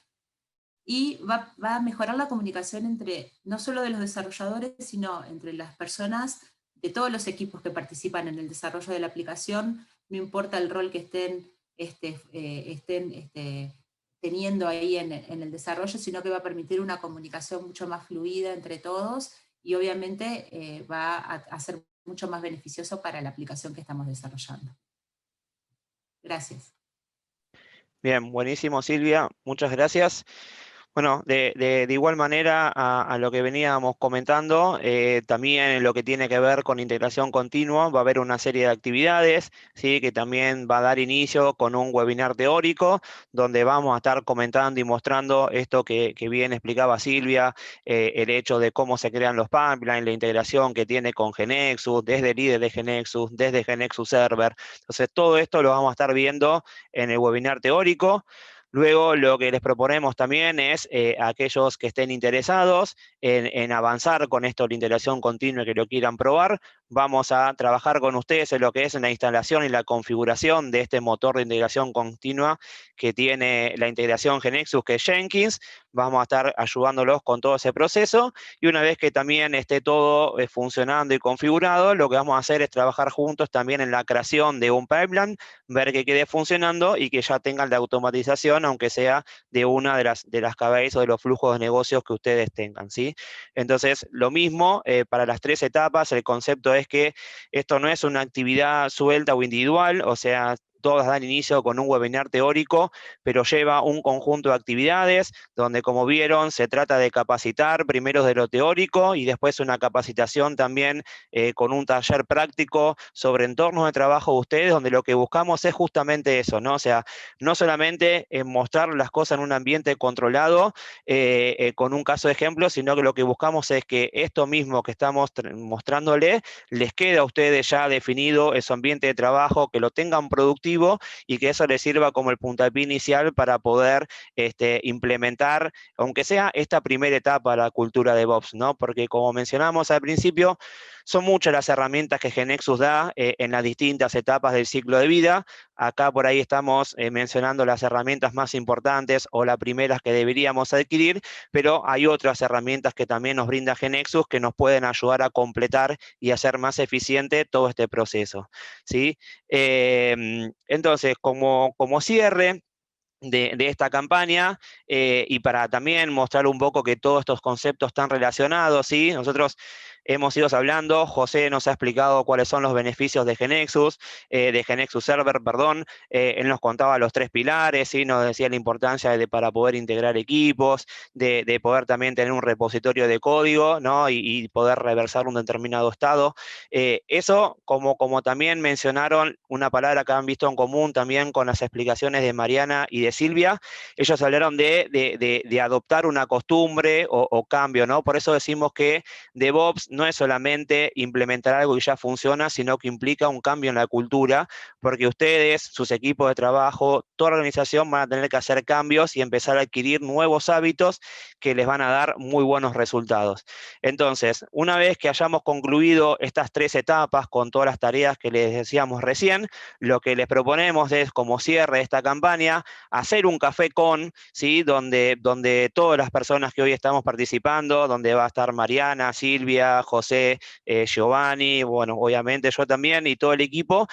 y va a mejorar la comunicación entre, no solo de los desarrolladores, sino entre las personas de todos los equipos que participan en el desarrollo de la aplicación, no importa el rol que estén teniendo ahí en el desarrollo, sino que va a permitir una comunicación mucho más fluida entre todos, y obviamente va a ser mucho más beneficioso para la aplicación que estamos desarrollando. Gracias. Bien, buenísimo, Silvia, muchas gracias. Bueno, de igual manera a lo que veníamos comentando, también en lo que tiene que ver con integración continua, va a haber una serie de actividades, ¿sí? Que también va a dar inicio con un webinar teórico, donde vamos a estar comentando y mostrando esto que bien explicaba Silvia, el hecho de cómo se crean los pipelines, la integración que tiene con GeneXus, desde el IDE de GeneXus, desde GeneXus Server. Entonces, todo esto lo vamos a estar viendo en el webinar teórico. Luego, lo que les proponemos también es a aquellos que estén interesados en avanzar con esto de la integración continua y que lo quieran probar, vamos a trabajar con ustedes en lo que es en la instalación y la configuración de este motor de integración continua que tiene la integración GeneXus, que es Jenkins. Vamos a estar ayudándolos con todo ese proceso, y una vez que también esté todo funcionando y configurado, lo que vamos a hacer es trabajar juntos también en la creación de un pipeline, ver que quede funcionando y que ya tengan la automatización, aunque sea de una de las cabezas o de los flujos de negocios que ustedes tengan, ¿sí? Entonces, lo mismo para las 3 etapas. El concepto es que esto no es una actividad suelta o individual, o sea, todas dan inicio con un webinar teórico, pero lleva un conjunto de actividades donde, como vieron, se trata de capacitar primero de lo teórico y después una capacitación también con un taller práctico sobre entornos de trabajo de ustedes, donde lo que buscamos es justamente eso, ¿no? O sea, no solamente mostrar las cosas en un ambiente controlado con un caso de ejemplo, sino que lo que buscamos es que esto mismo que estamos mostrándoles les quede a ustedes ya definido ese ambiente de trabajo, que lo tengan productivo y que eso les sirva como el puntapié inicial para poder implementar, aunque sea esta primera etapa de la cultura de DevOps, ¿no? Porque, como mencionamos al principio, son muchas las herramientas que GeneXus da en las distintas etapas del ciclo de vida. Acá por ahí estamos mencionando las herramientas más importantes o las primeras que deberíamos adquirir, pero hay otras herramientas que también nos brinda GeneXus que nos pueden ayudar a completar y hacer más eficiente todo este proceso, ¿sí? Entonces, como cierre de esta campaña, y para también mostrar un poco que todos estos conceptos están relacionados, ¿sí? Nosotros hemos ido hablando, José nos ha explicado cuáles son los beneficios de GeneXus Server, perdón. Él nos contaba los 3 pilares, ¿sí? Nos decía la importancia para poder integrar equipos, de poder también tener un repositorio de código, ¿no? Y poder reversar un determinado estado. Eso, como también mencionaron una palabra que han visto en común también con las explicaciones de Mariana y de Silvia, ellos hablaron de adoptar una costumbre o cambio, ¿no? Por eso decimos que DevOps no es solamente implementar algo que ya funciona, sino que implica un cambio en la cultura, porque ustedes, sus equipos de trabajo, toda la organización van a tener que hacer cambios y empezar a adquirir nuevos hábitos que les van a dar muy buenos resultados. Entonces, una vez que hayamos concluido estas 3 etapas con todas las tareas que les decíamos recién, lo que les proponemos es, como cierre de esta campaña, hacer un café ¿sí? Donde todas las personas que hoy estamos participando, donde va a estar Mariana, Silvia, José, Giovanni, bueno, obviamente yo también y todo el equipo,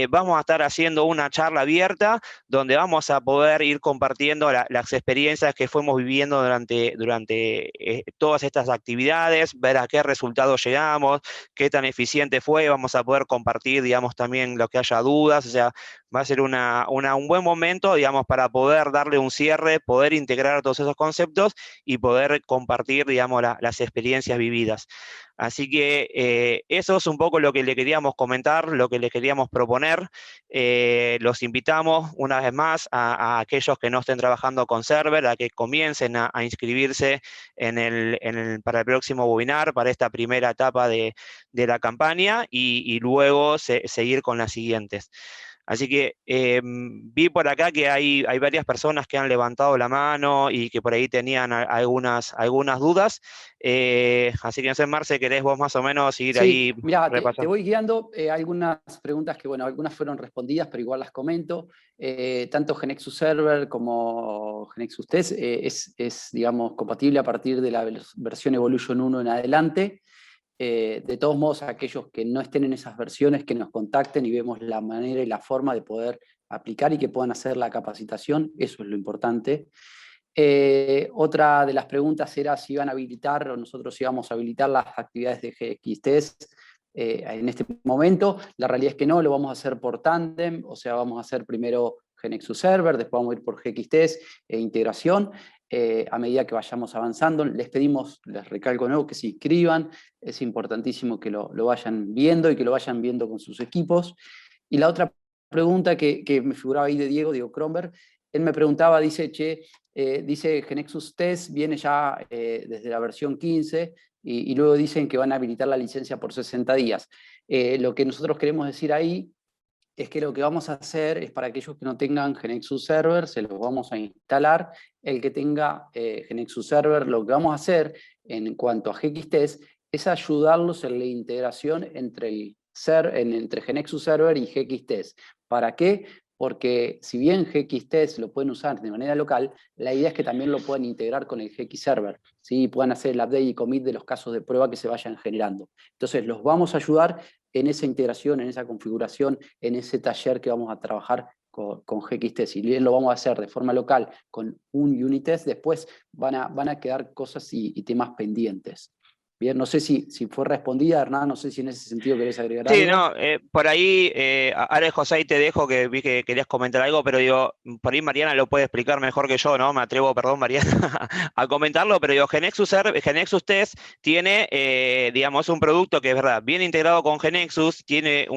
vamos a estar haciendo una charla abierta donde vamos a poder ir compartiendo las experiencias que fuimos viviendo durante todas estas actividades, ver a qué resultados llegamos, qué tan eficiente fue. Vamos a poder compartir, digamos, también lo que haya dudas. O sea, va a ser un buen momento, digamos, para poder darle un cierre, poder integrar todos esos conceptos y poder compartir, digamos, las experiencias vividas. Así que eso es un poco lo que le queríamos comentar, lo que le queríamos proponer. Los invitamos una vez más a aquellos que no estén trabajando con Server, a que comiencen a inscribirse para el próximo webinar, para esta primera etapa de la campaña, y luego seguir con las siguientes. Así que vi por acá que hay varias personas que han levantado la mano y que por ahí tenían algunas dudas. Así que no sé, Marce, ¿querés vos más o menos seguir ahí Sí, mira, te repasando? voy guiando. Algunas preguntas que, bueno, algunas fueron respondidas, pero igual las comento. Tanto GeneXus Server como GeneXus Test es, digamos, compatible a partir de la versión Evolution 1 en adelante. De todos modos, aquellos que no estén en esas versiones, que nos contacten y vemos la manera y la forma de poder aplicar y que puedan hacer la capacitación, eso es lo importante. Otra de las preguntas era si iban a habilitar o nosotros íbamos a habilitar las actividades de GXTest en este momento. La realidad es que no, lo vamos a hacer por tándem, o sea, vamos a hacer primero GeneXus Server, después vamos a ir por GXTest e integración. A medida que vayamos avanzando, les pedimos, les recalco de nuevo, que se inscriban, es importantísimo que lo vayan viendo y que lo vayan viendo con sus equipos. Y la otra pregunta que me figuraba ahí de Diego Kronberg, él me preguntaba, dice, dice GeneXus Test viene ya desde la versión 15 y luego dicen que van a habilitar la licencia por 60 días. Lo que nosotros queremos decir ahí es que lo que vamos a hacer es para aquellos que no tengan GeneXus Server, se los vamos a instalar. El que tenga GeneXus Server, lo que vamos a hacer en cuanto a GXTest es ayudarlos en la integración entre GeneXus Server y GXTest. ¿Para qué? Porque si bien GXTest lo pueden usar de manera local, la idea es que también lo puedan integrar con el GX Server, ¿sí? Puedan hacer el update y commit de los casos de prueba que se vayan generando. Entonces los vamos a ayudar en esa integración, en esa configuración, en ese taller que vamos a trabajar con GXTest. Si bien lo vamos a hacer de forma local con un unit test, después van a quedar cosas y temas pendientes. Bien, no sé si fue respondida, Hernán, no sé si en ese sentido querés agregar Sí, algo. no, por ahí, ahora José, ahí te dejo, que vi que querías comentar algo, pero digo, por ahí Mariana lo puede explicar mejor que yo, ¿no? Me atrevo, perdón, Mariana, a comentarlo, pero digo, GeneXus Test tiene, digamos, un producto que es verdad, bien integrado con GeneXus, tiene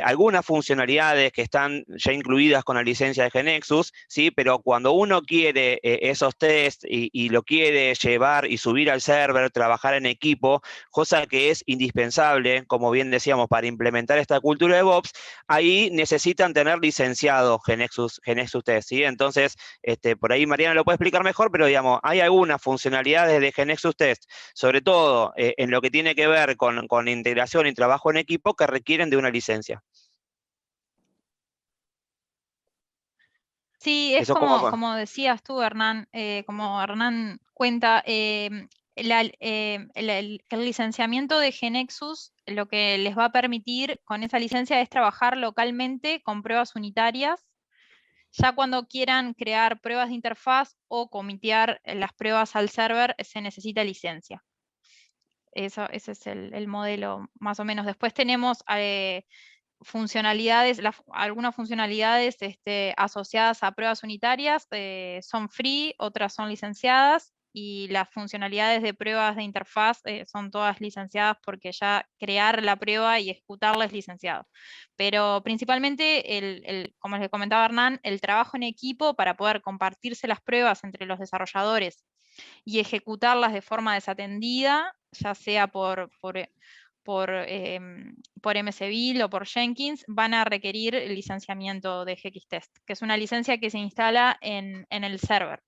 algunas funcionalidades que están ya incluidas con la licencia de GeneXus, ¿sí? Pero cuando uno quiere esos tests y lo quiere llevar y subir al server, trabajar en equipo, cosa que es indispensable, como bien decíamos, para implementar esta cultura de DevOps, ahí necesitan tener licenciado GeneXus Test, ¿sí? Entonces, por ahí Mariana lo puede explicar mejor, pero digamos, hay algunas funcionalidades de GeneXus Test, sobre todo en lo que tiene que ver con integración y trabajo en equipo, que requieren de una licencia. Sí, es Eso como... como decías tú, Hernán, como Hernán cuenta, el licenciamiento de GeneXus lo que les va a permitir con esa licencia es trabajar localmente con pruebas unitarias. Ya cuando quieran crear pruebas de interfaz o comitear las pruebas al server, se necesita licencia. Ese es el modelo más o menos. Después tenemos funcionalidades, algunas funcionalidades asociadas a pruebas unitarias son free, otras son licenciadas, y las funcionalidades de pruebas de interfaz son todas licenciadas porque ya crear la prueba y ejecutarla es licenciado. Pero principalmente, como les comentaba Hernán, el trabajo en equipo para poder compartirse las pruebas entre los desarrolladores y ejecutarlas de forma desatendida, ya sea por MSVille o por Jenkins, van a requerir el licenciamiento de GXTest, que es una licencia que se instala en el server.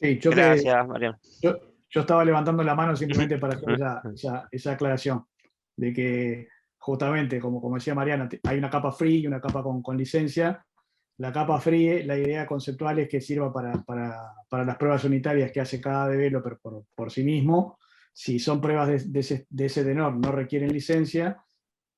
Sí, Gracias, Mariano. yo estaba levantando la mano simplemente para hacer esa aclaración, de que justamente, como decía Mariana, hay una capa free y una capa con licencia. La capa free, la idea conceptual es que sirva para las pruebas unitarias que hace cada developer por sí mismo. Si son pruebas de ese tenor, no requieren licencia.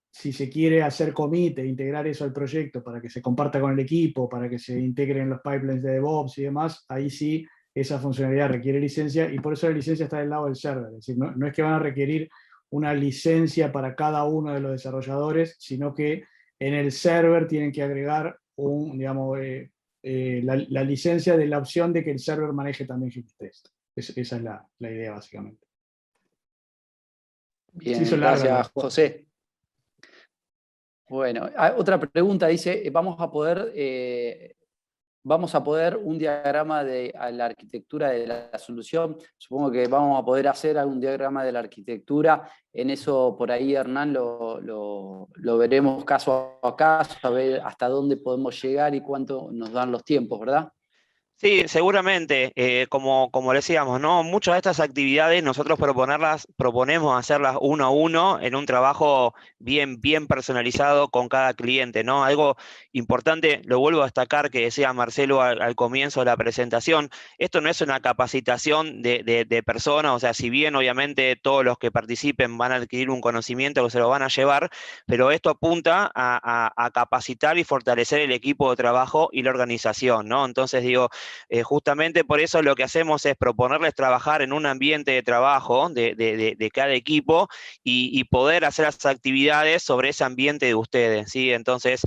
Si se quiere hacer commit e integrar eso al proyecto para que se comparta con el equipo, para que se integren los pipelines de DevOps y demás, ahí sí esa funcionalidad requiere licencia, y por eso la licencia está del lado del server. Es decir, no es que van a requerir una licencia para cada uno de los desarrolladores, sino que en el server tienen que agregar la licencia de la opción de que el server maneje también GXTest. Esa es la idea, básicamente. Bien, gracias, José. Bueno, otra pregunta dice, ¿vamos a poder vamos a poder un diagrama de la arquitectura de la solución. Supongo que vamos a poder hacer algún diagrama de la arquitectura. En eso, por ahí, Hernán, lo veremos caso a caso, a ver hasta dónde podemos llegar y cuánto nos dan los tiempos, ¿verdad? Sí, seguramente, como decíamos, ¿no? Muchas de estas actividades nosotros proponemos hacerlas uno a uno en un trabajo bien personalizado con cada cliente, ¿no? Algo importante, lo vuelvo a destacar, que decía Marcelo al comienzo de la presentación, esto no es una capacitación de personas, o sea, si bien obviamente todos los que participen van a adquirir un conocimiento que se lo van a llevar, pero esto apunta a capacitar y fortalecer el equipo de trabajo y la organización, ¿no? Entonces digo, justamente por eso lo que hacemos es proponerles trabajar en un ambiente de trabajo de cada equipo y poder hacer las actividades sobre ese ambiente de ustedes, ¿sí? Entonces,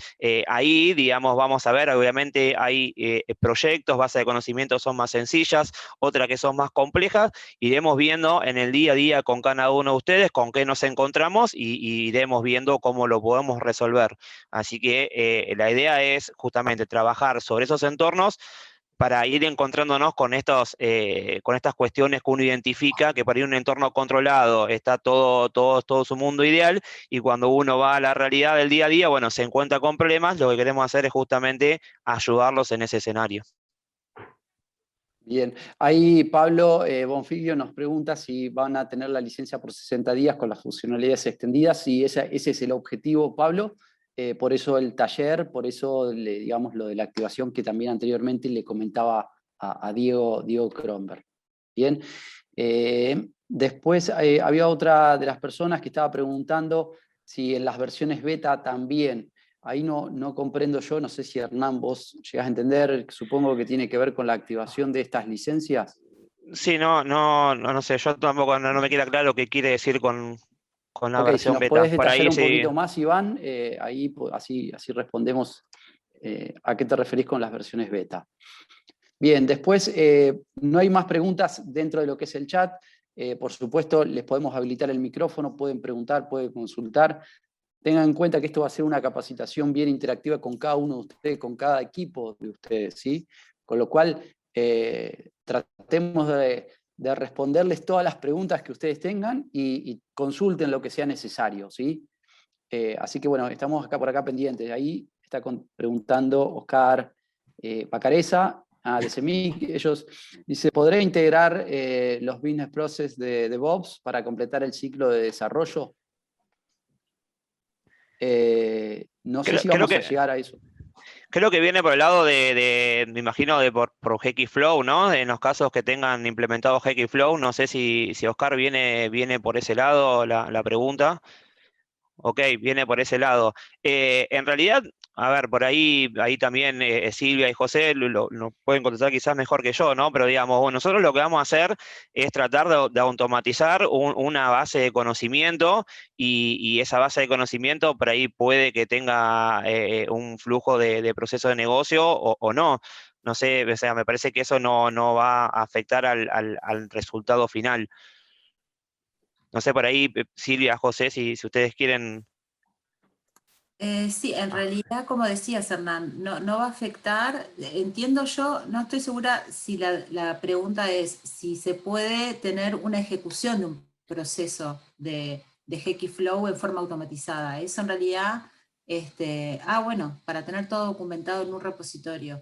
ahí, digamos, vamos a ver, obviamente hay proyectos, bases de conocimiento son más sencillas, otras que son más complejas, iremos viendo en el día a día con cada uno de ustedes con qué nos encontramos y iremos viendo cómo lo podemos resolver. Así que la idea es justamente trabajar sobre esos entornos para ir encontrándonos con estas cuestiones que uno identifica, que para ir a un entorno controlado está todo su mundo ideal, y cuando uno va a la realidad del día a día, bueno, se encuentra con problemas, lo que queremos hacer es justamente ayudarlos en ese escenario. Bien, ahí Pablo Bonfiglio nos pregunta si van a tener la licencia por 60 días con las funcionalidades extendidas, y ese es el objetivo, Pablo. Por eso el taller, por eso digamos lo de la activación que también anteriormente le comentaba a Diego Kronberg. Bien, después había otra de las personas que estaba preguntando si en las versiones beta también. Ahí no comprendo yo, no sé si Hernán vos llegás a entender, supongo que tiene que ver con la activación de estas licencias. Sí, no sé, yo tampoco no me queda claro qué quiere decir con la Ok, si versión nos beta. podés Por detallar ahí un sí. poquito más, Iván, ahí así respondemos a qué te referís con las versiones beta. Bien, después no hay más preguntas dentro de lo que es el chat. Por supuesto, les podemos habilitar el micrófono, pueden preguntar, pueden consultar. Tengan en cuenta que esto va a ser una capacitación bien interactiva con cada uno de ustedes, con cada equipo de ustedes, ¿sí? Con lo cual, tratemos de responderles todas las preguntas que ustedes tengan y consulten lo que sea necesario, ¿sí? Así que bueno, estamos por acá pendientes. Ahí está preguntando Oscar Pacareza, de CEMIC. Ellos dice, ¿podré integrar los business process de DevOps para completar el ciclo de desarrollo? No sé si Creo vamos a que llegar a eso. Creo que viene por el lado me imagino, por Flow, ¿no? En los casos que tengan implementado Flow, no sé si Oscar viene por ese lado la pregunta. Ok, viene por ese lado. En realidad, a ver, por ahí también Silvia y José nos pueden contestar quizás mejor que yo, ¿no? Pero digamos, bueno, nosotros lo que vamos a hacer es tratar de automatizar una base de conocimiento y esa base de conocimiento por ahí puede que tenga un flujo de proceso de negocio o no. No sé, o sea, me parece que eso no va a afectar al resultado final. No sé, por ahí, Silvia, José, si ustedes quieren. Sí, en realidad, como decías, Hernán, no va a afectar. Entiendo yo, no estoy segura si la pregunta es si se puede tener una ejecución de un proceso de Flow en forma automatizada. Eso en realidad, bueno, para tener todo documentado en un repositorio.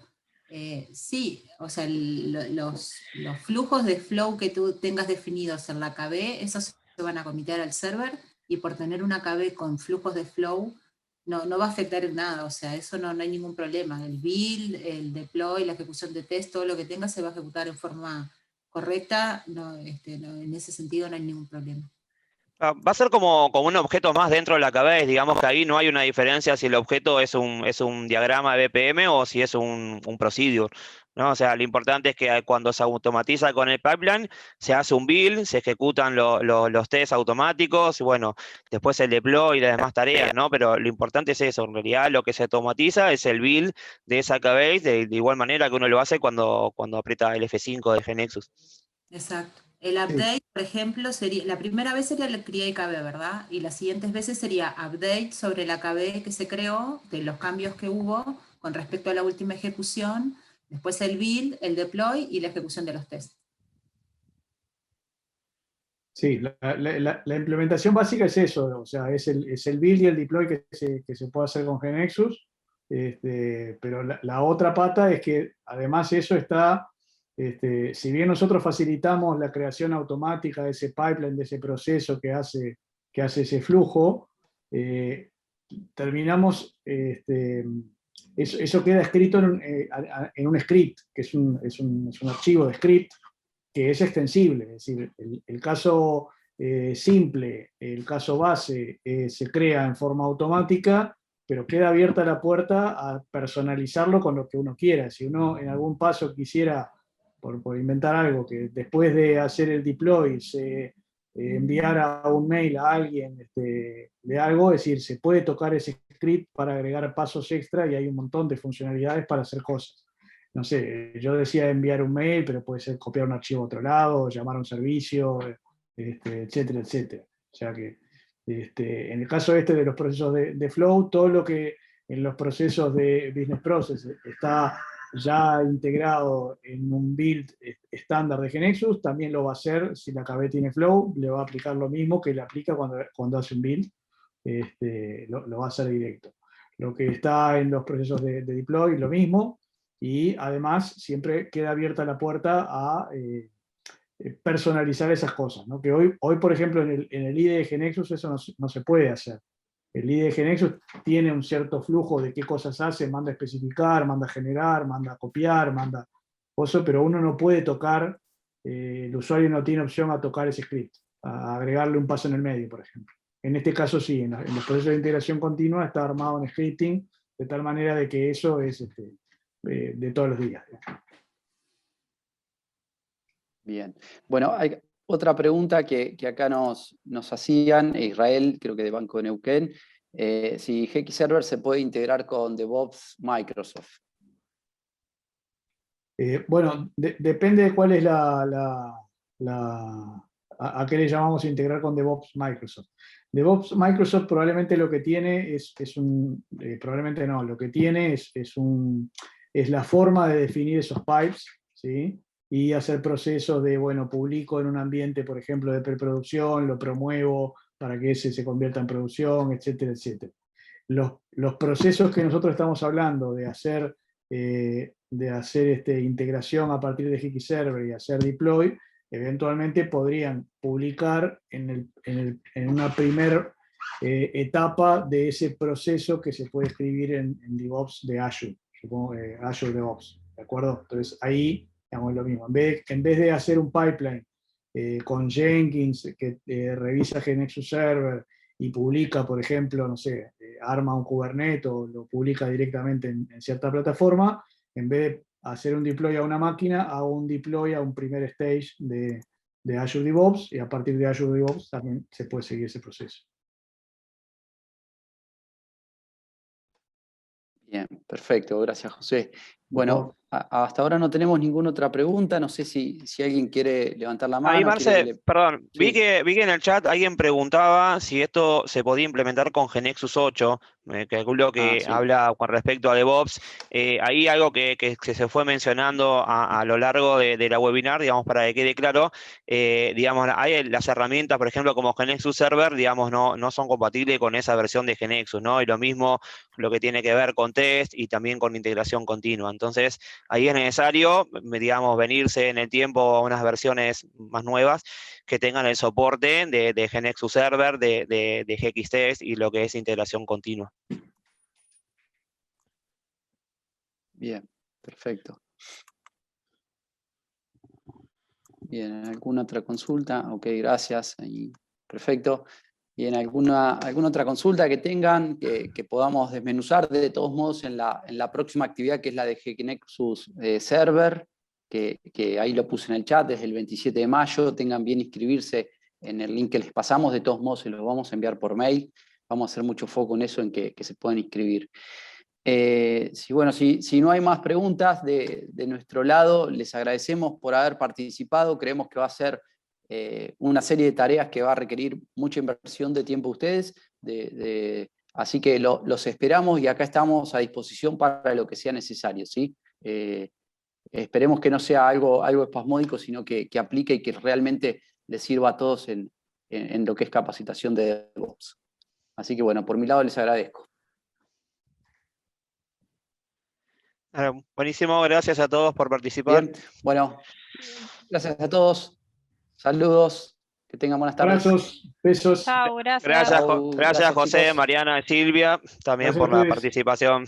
Sí, o sea, los flujos de Flow que tú tengas definidos en la KB, esos se van a comitear al server, y por tener una KB con flujos de Flow, no va a afectar en nada, o sea, eso no hay ningún problema. El build, el deploy, la ejecución de test, todo lo que tenga se va a ejecutar en forma correcta, en ese sentido no hay ningún problema. Va a ser como un objeto más dentro de la cabeza, digamos que ahí no hay una diferencia si el objeto es un diagrama de BPM o si es un procedure, ¿no? O sea, lo importante es que cuando se automatiza con el pipeline, se hace un build, se ejecutan los tests automáticos, y bueno, después el deploy y las demás tareas, ¿no? Pero lo importante es eso, en realidad lo que se automatiza es el build de esa cabeza, de igual manera que uno lo hace cuando aprieta el F5 de GNexus. Exacto. El update, por ejemplo, sería, la primera vez sería el create KB, ¿verdad? Y las siguientes veces sería update sobre la KB que se creó, de los cambios que hubo con respecto a la última ejecución, Después el build, el deploy y la ejecución de los tests. Sí, la implementación básica es eso, o sea, es el build y el deploy que se puede hacer con GNexus, pero la otra pata es que además eso está, si bien nosotros facilitamos la creación automática de ese pipeline, de ese proceso que hace ese flujo, terminamos, eso queda escrito en un script, que es un archivo de script, que es extensible, es decir, el caso simple, el caso base, se crea en forma automática, pero queda abierta la puerta a personalizarlo con lo que uno quiera. Si uno en algún paso quisiera, por inventar algo, que después de hacer el deploy se enviara un mail a alguien de algo, es decir, se puede tocar ese script para agregar pasos extra y hay un montón de funcionalidades para hacer cosas. No sé, yo decía enviar un mail, pero puede ser copiar un archivo a otro lado, llamar a un servicio, etcétera, etcétera. O sea que en el caso de los procesos de Flow, todo lo que en los procesos de Business Process está ya integrado en un build estándar de GNexus, también lo va a hacer si la KB tiene Flow, le va a aplicar lo mismo que le aplica cuando hace un build, lo va a hacer directo. Lo que está en los procesos de deploy, lo mismo. Y además siempre queda abierta la puerta a personalizar esas cosas, ¿no? Que hoy, por ejemplo, en el IDE de GNexus eso no se puede hacer. El IDE de GNexus tiene un cierto flujo de qué cosas hace, manda a especificar, manda a generar, manda a copiar, manda cosas, pero uno no puede tocar, el usuario no tiene opción a tocar ese script, a agregarle un paso en el medio, por ejemplo. En este caso sí, en los procesos de integración continua está armado en scripting, de tal manera de que eso es de todos los días. Bien. Bueno, hay otra pregunta que acá nos hacían, Israel, creo que de Banco de Neuquén, si GX Server se puede integrar con DevOps Microsoft. Bueno, depende de cuál es a qué le llamamos integrar con DevOps Microsoft. DevOps Microsoft probablemente lo que tiene probablemente no, lo que tiene es la forma de definir esos pipes, ¿sí? Y hacer procesos de, bueno, publico en un ambiente, por ejemplo, de preproducción, lo promuevo para que ese se convierta en producción, etcétera, etcétera. Los procesos que nosotros estamos hablando de hacer integración a partir de GX Server y hacer deploy, eventualmente podrían publicar en una primera etapa de ese proceso que se puede escribir en DevOps de Azure, supongo, Azure DevOps, ¿de acuerdo? Entonces ahí, digamos, lo mismo. En vez de hacer un pipeline con Jenkins que revisa GNexus Server y publica, por ejemplo, no sé, arma un Kubernetes o lo publica directamente en cierta plataforma, en vez de hacer un deploy a una máquina, hago un deploy a un primer stage de Azure DevOps, y a partir de Azure DevOps también se puede seguir ese proceso. Bien, perfecto, gracias José. Bueno, hasta ahora no tenemos ninguna otra pregunta, no sé si alguien quiere levantar la mano. Ahí, Marce, perdón, Sí. vi que en el chat alguien preguntaba si esto se podía implementar con GNexus 8, calculo que sí. habla con respecto a DevOps. Ahí algo que se fue mencionando a lo largo de la webinar, digamos, para que quede claro, digamos, hay las herramientas, por ejemplo, como GNexus Server, digamos, no son compatibles con esa versión de GNexus, ¿no? Y lo mismo lo que tiene que ver con test y también con integración continua. Entonces, ahí es necesario, digamos, venirse en el tiempo a unas versiones más nuevas que tengan el soporte de GNexus Server, de GXTest y lo que es integración continua. Bien, perfecto. Bien, ¿alguna otra consulta? Ok, gracias. Ahí, perfecto. Bien, ¿alguna otra consulta que tengan que podamos desmenuzar? De todos modos, en la próxima actividad, que es la de GNexus Server, que ahí lo puse en el chat, desde el 27 de mayo, tengan bien inscribirse en el link que les pasamos. De todos modos, se los vamos a enviar por mail. Vamos a hacer mucho foco en eso, en que se puedan inscribir. Si no hay más preguntas de nuestro lado, les agradecemos por haber participado. Creemos que va a ser una serie de tareas que va a requerir mucha inversión de tiempo de ustedes, así que los esperamos y acá estamos a disposición para lo que sea necesario, ¿sí? esperemos que no sea algo espasmódico, sino que aplique y que realmente les sirva a todos en lo que es capacitación de DevOps. Así que bueno, por mi lado les agradezco. Buenísimo, gracias a todos por participar. Bien, bueno, gracias a todos. Saludos, que tengan buenas tardes. Abrazos, besos. Chao, gracias. Gracias, Chau, gracias José, chicos. Mariana y Silvia, también Gracias por a la ustedes. participación.